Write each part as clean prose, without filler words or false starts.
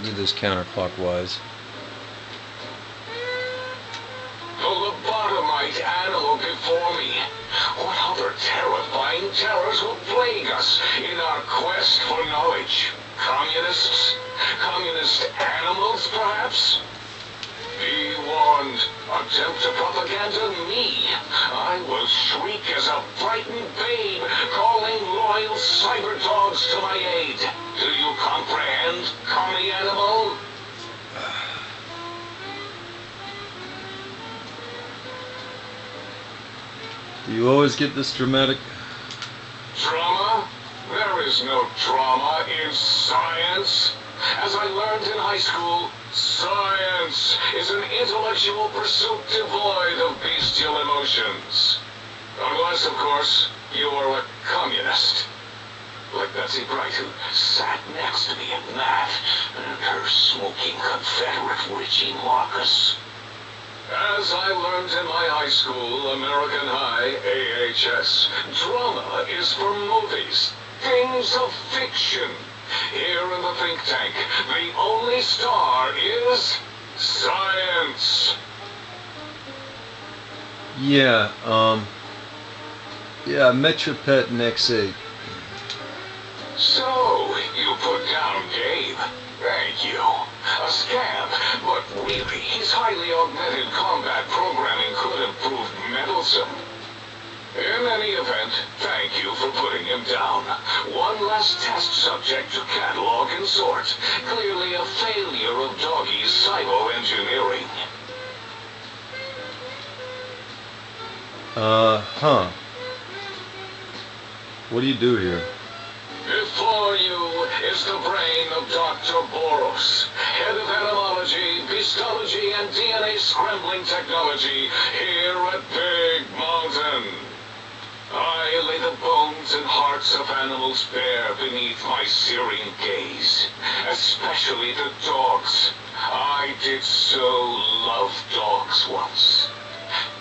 do this counterclockwise. The lobotomite animal before me. What other terrifying terrors will plague us in our quest for knowledge? Communists? Communist animals, perhaps? Be warned. Attempt to propaganda me. I will shriek as a frightened babe, calling loyal cyber dogs to my aid. Do you comprehend, commie animal? Do you always get this dramatic? Drama? There is no drama in science. As I learned in high school, science is an intellectual pursuit devoid of bestial emotions. Unless, of course, you are a communist. Like Betsy Bright, who sat next to me in math, and her smoking Confederate Richie Marcus. As I learned in my high school, American High, AHS, drama is for movies, things of fiction. Here in the think tank, the only star is science. Yeah, I met your pet in X8. So, you put down Gabe. Thank you. A scam, but really, his highly augmented combat programming could have proved meddlesome. In any event, thank you for putting him down. One less test subject to catalog and sort. Clearly a failure of Doggy's cybo-engineering. What do you do here? Before you is the brain of Dr. Boros, head of entomology, beastology, and DNA scrambling technology here at Big Mountain. I lay the bones and hearts of animals bare beneath my searing gaze, especially the dogs. I did so love dogs once.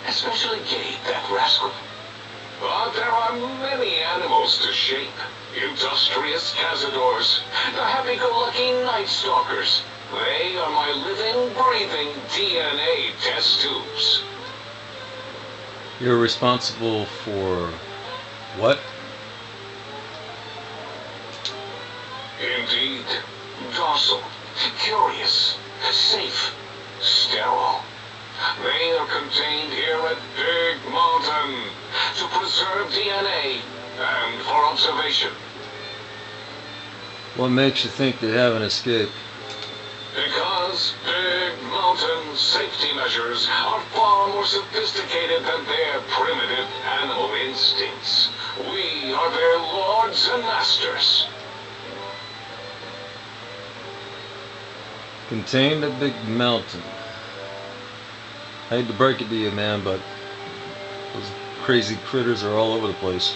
Especially Gabe, that rascal. But there are many animals to shape. Industrious cazadors, the happy-go-lucky night stalkers. They are my living, breathing DNA test tubes. You're responsible for what? Indeed. Docile, curious, safe, sterile. They are contained here at Big Mountain to preserve DNA and for observation. What makes you think they haven't escaped? Because Big Mountain safety measures are far more sophisticated than their primitive animal instincts. We are their lords and masters. Contained at Big Mountain. I hate to break it to you, man, but those crazy critters are all over the place.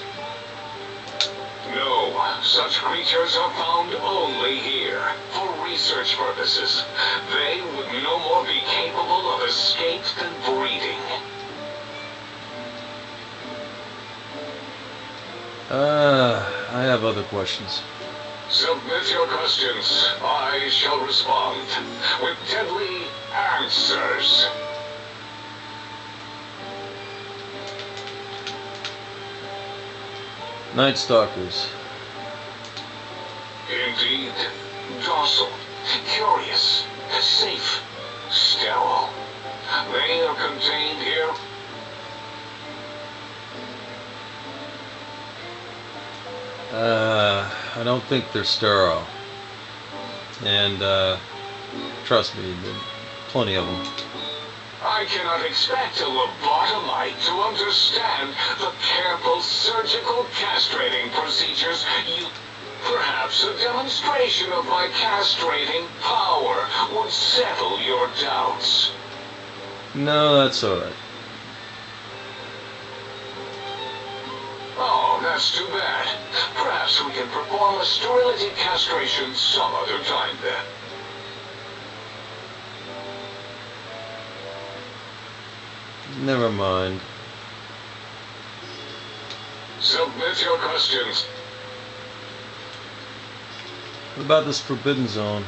No, such creatures are found only here, for research purposes. They would no more be capable of escape than breeding. I have other questions. Submit your questions. I shall respond with deadly answers. Night Stalkers. Indeed. Docile, curious, safe, sterile. They are contained here. I don't think they're sterile. And, trust me, plenty of them. I cannot expect a lobotomite to understand the careful surgical castrating procedures you... Perhaps a demonstration of my castrating power would settle your doubts. No, that's alright. Oh, that's too bad. Perhaps we can perform a sterility castration some other time then. Never mind. Submit your questions. What about this Forbidden Zone?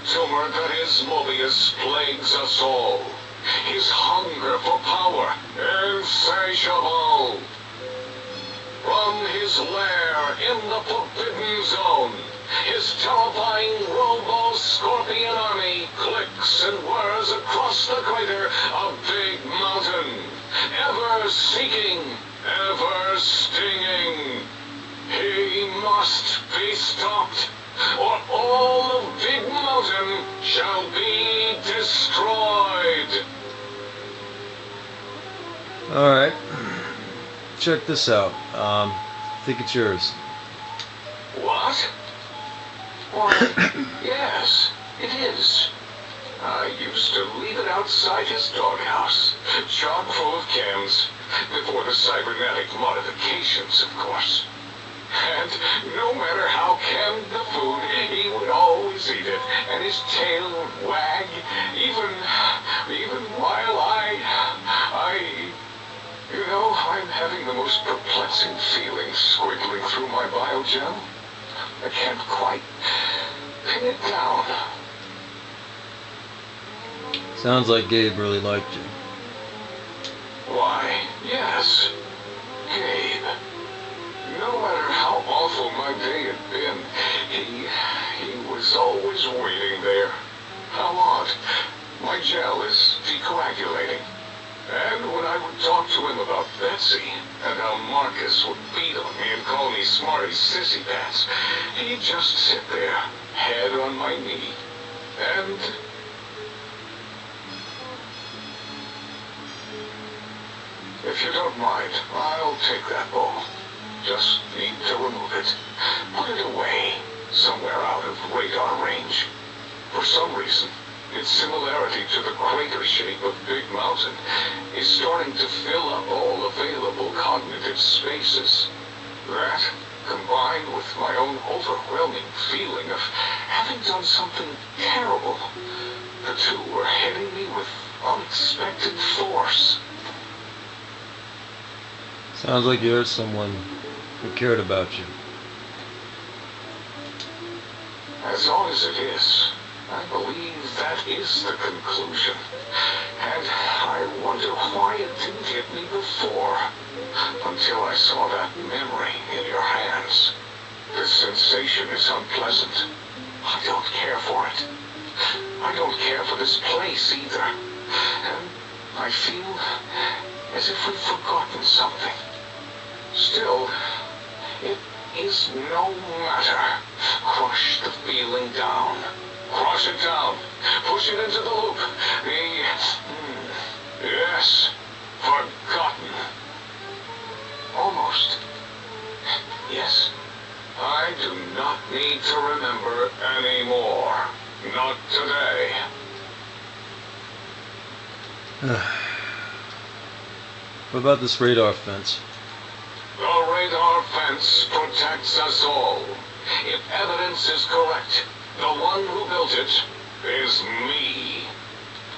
tumor that is Mobius plagues us all. His hunger for power, insatiable. From his lair in the Forbidden Zone, his terrifying Robo-Scorpion army clicks and whirs across the crater of Big Mountain, ever seeking, ever stinging. He must be stopped, or all of Big Mountain shall be destroyed. Alright. Check this out. I think it's yours. What? Why, yes, it is. I used to leave it outside his doghouse, chock full of cans, before the cybernetic modifications, of course. And no matter how canned the food, he would always eat it, and his tail would wag, even while you know, I'm having the most perplexing feeling squiggling through my biogem. I can't quite pin it down. Sounds like Gabe really liked you. Why, yes, Gabe. No matter how awful my day had been, he was always waiting there. How odd. My gel is decoagulating. And when I would talk to him about Betsy, and how Marcus would beat on me and call me Smarty Sissy Pants, he'd just sit there, head on my knee, and... If you don't mind, I'll take that ball. Just need to remove it. Put it away, somewhere out of radar range. For some reason, its similarity to the crater shape of Big Mountain is starting to fill up all available cognitive spaces. That, combined with my own overwhelming feeling of having done something terrible, the two were hitting me with unexpected force. Sounds like you're someone who cared about you. As odd as it is, I believe that is the conclusion. And I wonder why it didn't hit me before, until I saw that memory in your hands. This sensation is unpleasant. I don't care for it. I don't care for this place either. And I feel as if we've forgotten something. Still, it is no matter. Crush the feeling down. Crush it down. Push it into the loop. Yes, forgotten. Almost. Yes. I do not need to remember anymore. Not today. What about this radar fence? The radar fence protects us all. If evidence is correct, the one who built it is me.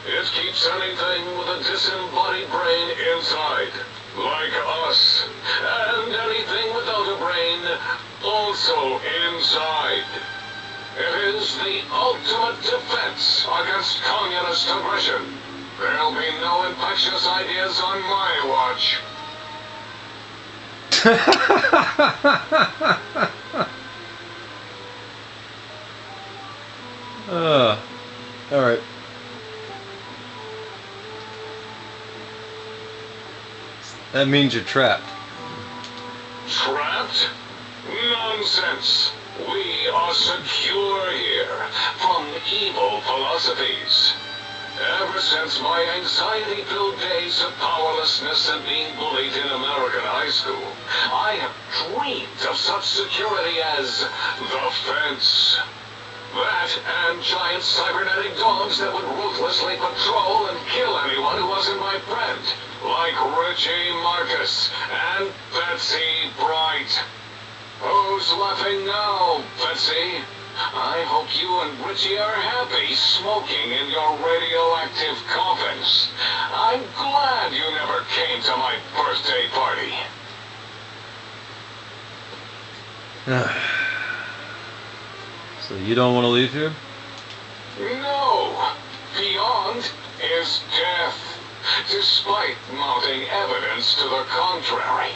It keeps anything with a disembodied brain inside, like us, and anything without a brain also inside. It is the ultimate defense against communist aggression. There'll be no infectious ideas on my watch. Alright. That means you're trapped. Trapped? Nonsense. We are secure here from evil philosophies. Ever since my anxiety-filled days of powerlessness and being bullied in American high school, I have dreamed of such security as the fence. That and giant cybernetic dogs that would ruthlessly patrol and kill anyone who wasn't my friend, like Richie Marcus and Betsy Bright. Who's laughing now, Betsy? I hope you and Richie are happy smoking in your radioactive coffins. I'm glad you never came to my birthday party. So you don't want to leave here? No. Beyond is death, despite mounting evidence to the contrary.